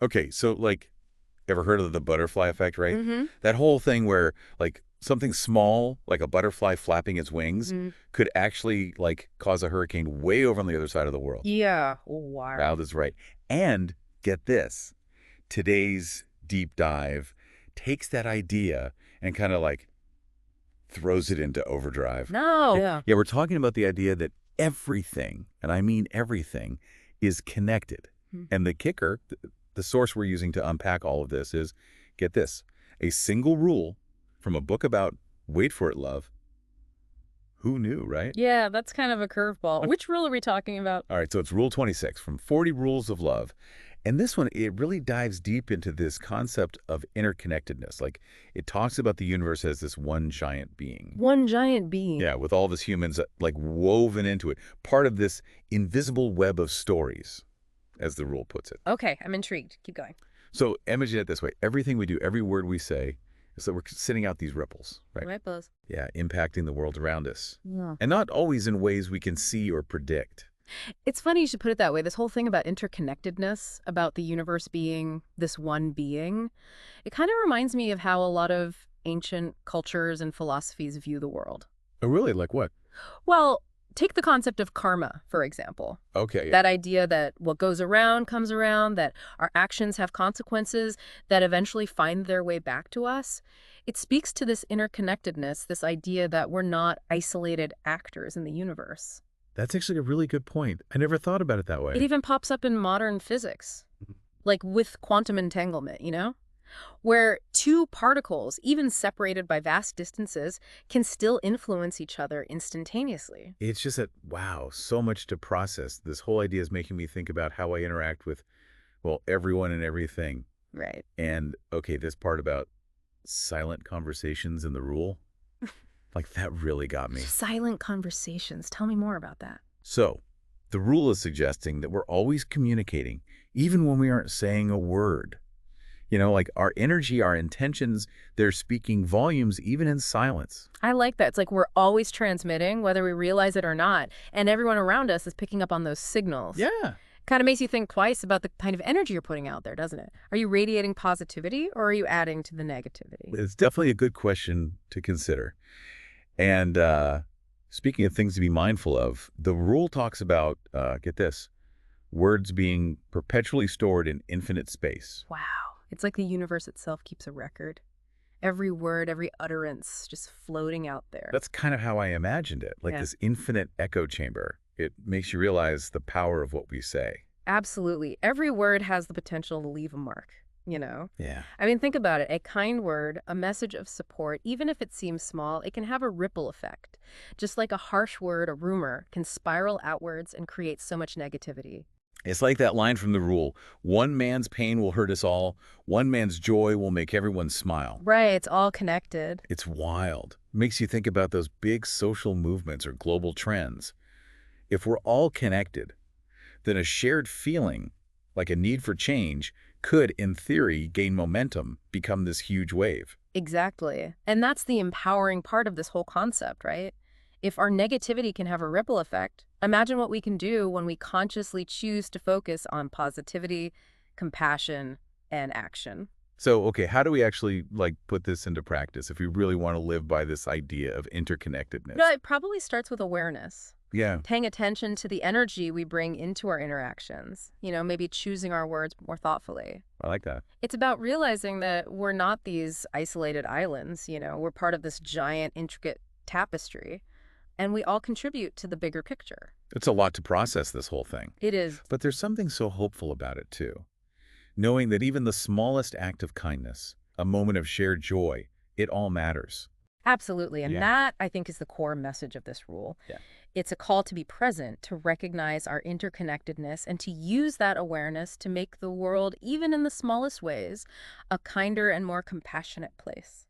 Okay, so like, ever heard of the butterfly effect, right? Mm-hmm. That whole thing where like something small, like a butterfly flapping its wings, Mm. could actually like cause a hurricane way over on the other side of the world. Yeah. Wow. Wow, that's right. And get this, today's deep dive takes that idea and kind of like throws it into overdrive. No. Yeah. Yeah, we're talking about the idea that everything, and I mean everything, is connected. Hmm. And the kicker, the source we're using to unpack all of this is, get this, a single rule from a book about, wait for it, love. Who knew, right? Yeah, that's kind of a curveball. Okay. Which rule are we talking about? All right, so it's Rule 26 from 40 Rules of Love. And this one, it really dives deep into this concept of interconnectedness. Like, it talks about the universe as this one giant being. One giant being. Yeah, with all of us humans like woven into it. Part of this invisible web of stories, as the rule puts it. Okay, I'm intrigued. Keep going. So imagine it this way. Everything we do, every word we say, is that we're sending out these ripples, right? Right, Buzz. Yeah, impacting the world around us. Yeah. And not always in ways we can see or predict. It's funny you should put it that way. This whole thing about interconnectedness, about the universe being this one being, it kind of reminds me of how a lot of ancient cultures and philosophies view the world. Oh, really? Like what? Well, take the concept of karma, for example. Okay, yeah. That idea that what goes around comes around, that our actions have consequences that eventually find their way back to us. It speaks to this interconnectedness, this idea that we're not isolated actors in the universe. That's actually a really good point. I never thought about it that way. It even pops up in modern physics, like with quantum entanglement, where two particles, even separated by vast distances, can still influence each other instantaneously. It's just that, wow, so much to process. This whole idea is making me think about how I interact with, well, everyone and everything. Right. And, okay, this part about silent conversations in the rule, like that really got me. Silent conversations. Tell me more about that. So, the rule is suggesting that we're always communicating, even when we aren't saying a word. Like our energy, our intentions, they're speaking volumes even in silence. I like that. It's like we're always transmitting, whether we realize it or not, and everyone around us is picking up on those signals. Yeah. Kind of makes you think twice about the kind of energy you're putting out there, doesn't it? Are you radiating positivity or are you adding to the negativity? It's definitely a good question to consider. And speaking of things to be mindful of, the rule talks about, get this, words being perpetually stored in infinite space. Wow. It's like the universe itself keeps a record. Every word, every utterance just floating out there. That's kind of how I imagined it, like Yeah. this infinite echo chamber. It makes you realize the power of what we say. Absolutely. Every word has the potential to leave a mark. Yeah. I mean, think about it. A kind word, a message of support, even if it seems small, it can have a ripple effect. Just like a harsh word, a rumor, can spiral outwards and create so much negativity. It's like that line from the rule, one man's pain will hurt us all, one man's joy will make everyone smile. Right, it's all connected. It's wild. Makes you think about those big social movements or global trends. If we're all connected, then a shared feeling, like a need for change, could, in theory, gain momentum, become this huge wave. Exactly. And that's the empowering part of this whole concept, right? If our negativity can have a ripple effect, imagine what we can do when we consciously choose to focus on positivity, compassion, and action. So, okay, how do we actually put this into practice if we really want to live by this idea of interconnectedness? No, it probably starts with awareness. Yeah, Paying attention to the energy we bring into our interactions, maybe choosing our words more thoughtfully. I like that. It's about realizing that we're not these isolated islands, we're part of this giant, intricate tapestry, and we all contribute to the bigger picture. It's a lot to process, this whole thing. It is. But there's something so hopeful about it, too. Knowing that even the smallest act of kindness, a moment of shared joy, it all matters. Absolutely. And Yeah. that, I think, is the core message of this rule. Yeah. It's a call to be present, to recognize our interconnectedness, and to use that awareness to make the world, even in the smallest ways, a kinder and more compassionate place.